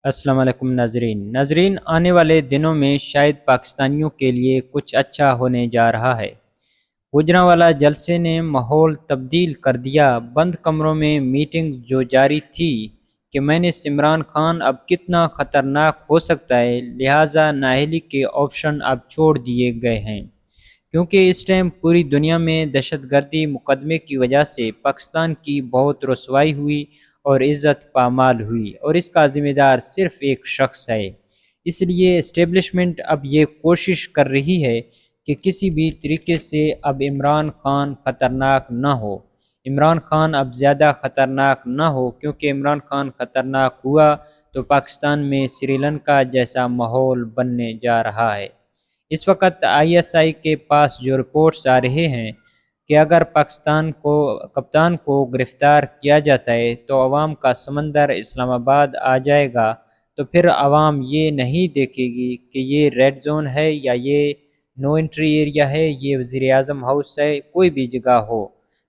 السلام علیکم ناظرین آنے والے دنوں میں شاید پاکستانیوں کے لیے کچھ اچھا ہونے جا رہا ہے۔ گوجرانوالہ جلسے نے ماحول تبدیل کر دیا۔ بند کمروں میں میٹنگ جو جاری تھی کہ میں نے عمران خان اب کتنا خطرناک ہو سکتا ہے، لہٰذا نااہلی کے آپشن اب چھوڑ دیے گئے ہیں، کیونکہ اس ٹائم پوری دنیا میں دہشت گردی مقدمے کی وجہ سے پاکستان کی بہت رسوائی ہوئی اور عزت پامال ہوئی، اور اس کا ذمہ دار صرف ایک شخص ہے۔ اس لیے اسٹیبلشمنٹ اب یہ کوشش کر رہی ہے کہ کسی بھی طریقے سے اب عمران خان خطرناک نہ ہو، عمران خان اب زیادہ خطرناک نہ ہو، کیونکہ عمران خان خطرناک ہوا تو پاکستان میں سری لنکا جیسا ماحول بننے جا رہا ہے۔ اس وقت ISI کے پاس جو رپورٹس آ رہے ہیں کہ اگر پاکستان کو کپتان کو گرفتار کیا جاتا ہے تو عوام کا سمندر اسلام آباد آ جائے گا، تو پھر عوام یہ نہیں دیکھے گی کہ یہ ریڈ زون ہے یا یہ نو انٹری ایریا ہے، یہ وزیر اعظم ہاؤس ہے، کوئی بھی جگہ ہو۔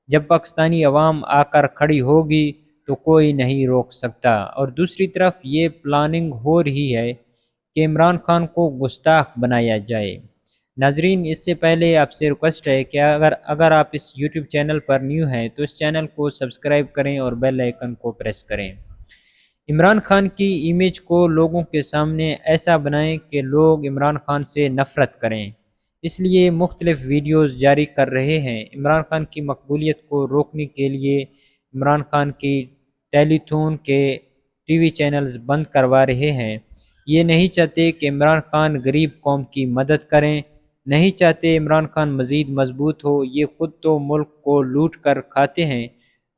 جب پاکستانی عوام آ کر کھڑی ہوگی تو کوئی نہیں روک سکتا۔ اور دوسری طرف یہ پلاننگ ہو رہی ہے کہ عمران خان کو گستاخ بنایا جائے۔ ناظرین، اس سے پہلے آپ سے ریکویسٹ ہے کہ اگر آپ اس یوٹیوب چینل پر نیو ہیں تو اس چینل کو سبسکرائب کریں اور بیل آئیکن کو پریس کریں۔ عمران خان کی امیج کو لوگوں کے سامنے ایسا بنائیں کہ لوگ عمران خان سے نفرت کریں، اس لیے مختلف ویڈیوز جاری کر رہے ہیں۔ عمران خان کی مقبولیت کو روکنے کے لیے عمران خان کی ٹیلی تھون کے ٹی وی چینلز بند کروا رہے ہیں۔ یہ نہیں چاہتے کہ عمران خان غریب قوم کی مدد کریں، نہیں چاہتے عمران خان مزید مضبوط ہو۔ یہ خود تو ملک کو لوٹ کر کھاتے ہیں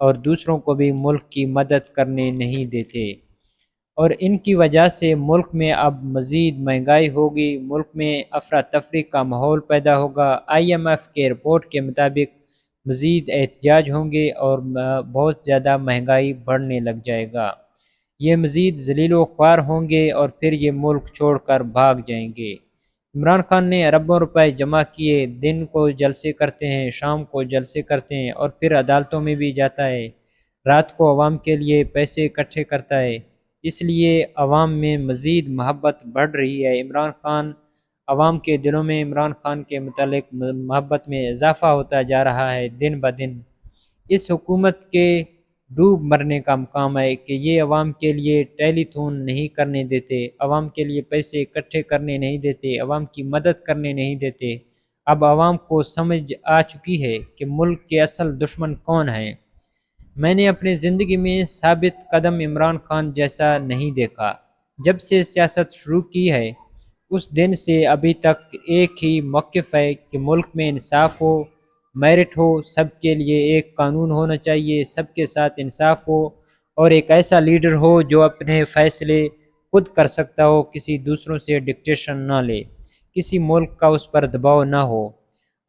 اور دوسروں کو بھی ملک کی مدد کرنے نہیں دیتے، اور ان کی وجہ سے ملک میں اب مزید مہنگائی ہوگی، ملک میں افراتفری کا ماحول پیدا ہوگا۔ IMF کے رپورٹ کے مطابق مزید احتجاج ہوں گے اور بہت زیادہ مہنگائی بڑھنے لگ جائے گا۔ یہ مزید ذلیل و خوار ہوں گے اور پھر یہ ملک چھوڑ کر بھاگ جائیں گے۔ عمران خان نے اربوں روپے جمع کیے، دن کو جلسے کرتے ہیں، شام کو جلسے کرتے ہیں، اور پھر عدالتوں میں بھی جاتا ہے، رات کو عوام کے لیے پیسے اکٹھے کرتا ہے۔ اس لیے عوام میں مزید محبت بڑھ رہی ہے۔ عمران خان عوام کے دلوں میں عمران خان کے متعلق محبت میں اضافہ ہوتا جا رہا ہے دن بدن۔ اس حکومت کے ڈوب مرنے کا مقام ہے کہ یہ عوام کے لیے ٹیلی تھون نہیں کرنے دیتے، عوام کے لیے پیسے اکٹھے کرنے نہیں دیتے، عوام کی مدد کرنے نہیں دیتے۔ اب عوام کو سمجھ آ چکی ہے کہ ملک کے اصل دشمن کون ہیں۔ میں نے اپنی زندگی میں ثابت قدم عمران خان جیسا نہیں دیکھا۔ جب سے سیاست شروع کی ہے اس دن سے ابھی تک ایک ہی موقف ہے کہ ملک میں انصاف ہو، میرٹ ہو، سب کے لیے ایک قانون ہونا چاہیے، سب کے ساتھ انصاف ہو، اور ایک ایسا لیڈر ہو جو اپنے فیصلے خود کر سکتا ہو، کسی دوسروں سے ڈکٹیشن نہ لے، کسی ملک کا اس پر دباؤ نہ ہو۔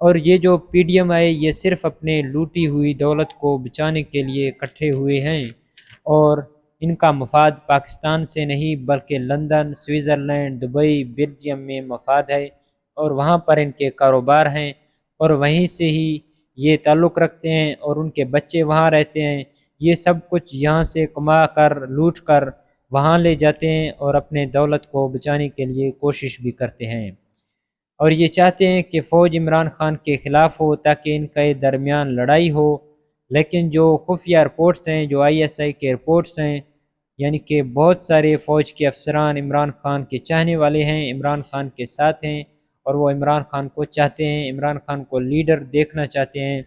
اور یہ جو PDM ہے یہ صرف اپنے لوٹی ہوئی دولت کو بچانے کے لیے اکٹھے ہوئے ہیں، اور ان کا مفاد پاکستان سے نہیں بلکہ لندن، سوئٹزرلینڈ، دبئی، بیلجیم میں مفاد ہے، اور وہاں پر ان کے کاروبار ہیں، اور وہیں سے ہی یہ تعلق رکھتے ہیں، اور ان کے بچے وہاں رہتے ہیں۔ یہ سب کچھ یہاں سے کما کر لوٹ کر وہاں لے جاتے ہیں اور اپنے دولت کو بچانے کے لیے کوشش بھی کرتے ہیں، اور یہ چاہتے ہیں کہ فوج عمران خان کے خلاف ہو تاکہ ان کے درمیان لڑائی ہو۔ لیکن جو خفیہ رپورٹس ہیں، جو ISI کے رپورٹس ہیں، یعنی کہ بہت سارے فوج کے افسران عمران خان کے چاہنے والے ہیں، عمران خان کے ساتھ ہیں، اور وہ عمران خان کو چاہتے ہیں، عمران خان کو لیڈر دیکھنا چاہتے ہیں۔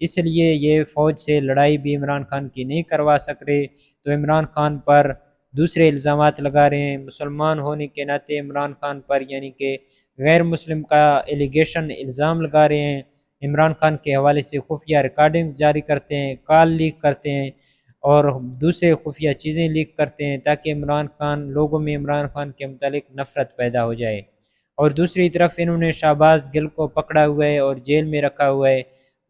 اس لیے یہ فوج سے لڑائی بھی عمران خان کی نہیں کروا سک رہے، تو عمران خان پر دوسرے الزامات لگا رہے ہیں۔ مسلمان ہونے کے ناطے عمران خان پر یعنی کہ غیر مسلم کا ایلیگیشن الزام لگا رہے ہیں، عمران خان کے حوالے سے خفیہ ریکارڈنگ جاری کرتے ہیں، کال لیک کرتے ہیں، اور دوسرے خفیہ چیزیں لیک کرتے ہیں تاکہ عمران خان لوگوں میں عمران خان کے متعلق نفرت پیدا ہو جائے۔ اور دوسری طرف انہوں نے شہباز گل کو پکڑا ہوا ہے اور جیل میں رکھا ہوا ہے۔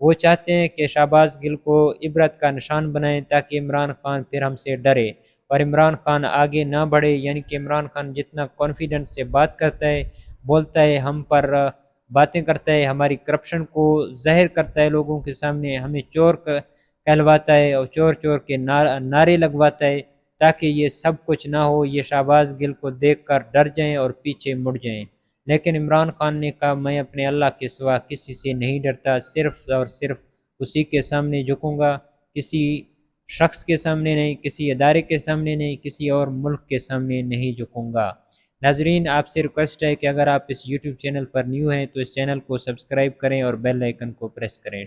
وہ چاہتے ہیں کہ شہباز گل کو عبرت کا نشان بنائیں تاکہ عمران خان پھر ہم سے ڈرے اور عمران خان آگے نہ بڑھے، یعنی کہ عمران خان جتنا کانفیڈنس سے بات کرتا ہے، بولتا ہے، ہم پر باتیں کرتا ہے، ہماری کرپشن کو ظاہر کرتا ہے لوگوں کے سامنے، ہمیں چور کہلواتا ہے اور چور چور کے نعرے لگواتا ہے، تاکہ یہ سب کچھ نہ ہو، یہ شہباز گل کو دیکھ کر ڈر جائیں اور پیچھے مڑ جائیں۔ لیکن عمران خان نے کہا، میں اپنے اللہ کے سوا کسی سے نہیں ڈرتا، صرف اور صرف اسی کے سامنے جھکوں گا، کسی شخص کے سامنے نہیں، کسی ادارے کے سامنے نہیں، کسی اور ملک کے سامنے نہیں جھکوں گا۔ ناظرین، آپ سے ریکویسٹ ہے کہ اگر آپ اس یوٹیوب چینل پر نیو ہیں تو اس چینل کو سبسکرائب کریں اور بیل آئیکن کو پریس کریں۔